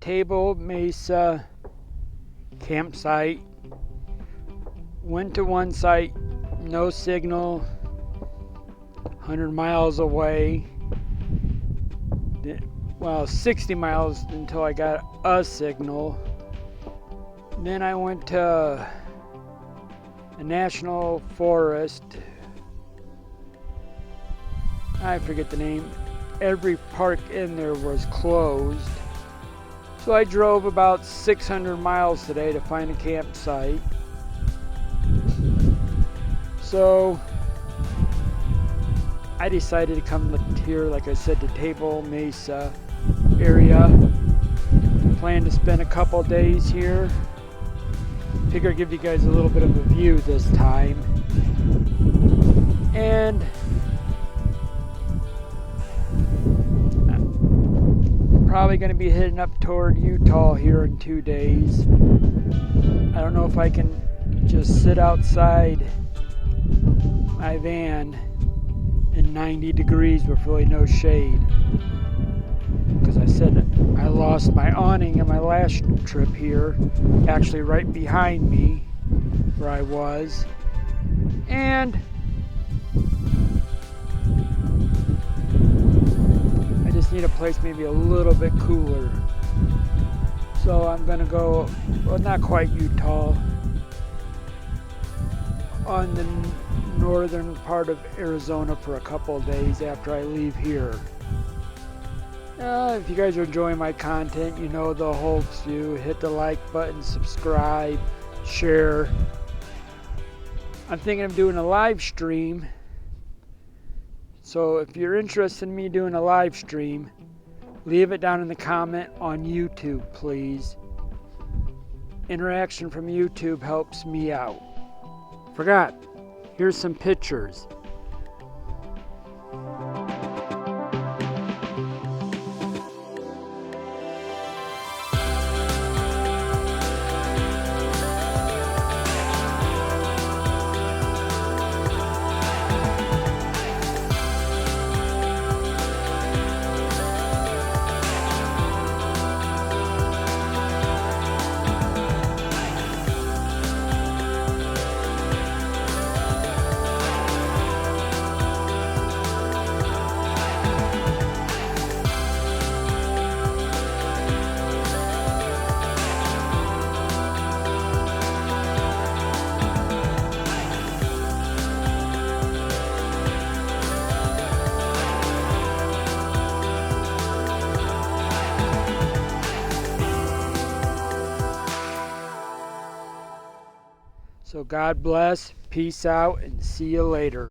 Table Mesa campsite. Went to one site, no signal, 100 miles away. Well, 60 miles until I got a signal. Then I went to a national forest. I forget the name. Every park in there was closed. So I drove about 600 miles today to find a campsite. So I decided to come here, like I said, to Table Mesa area. Plan to spend a couple days here. Figure I'd give you guys a little bit of a view this time. And I'm probably going to be heading up toward Utah here in 2 days. I don't know if I can just sit outside my van in 90 degrees with really no shade, because I said I lost my awning in my last trip here, actually right behind me where I was, and I just need a place maybe a little bit cooler. So I'm gonna go, well, not quite Utah, on the northern part of Arizona for a couple of days after I leave here. If you guys are enjoying my content, you know the whole view. Hit the like button, subscribe, share. I'm thinking of doing a live stream. So if you're interested in me doing a live stream, leave it down in the comment on YouTube, please. Interaction from YouTube helps me out. Forgot, here's some pictures. So God bless, peace out, and see you later.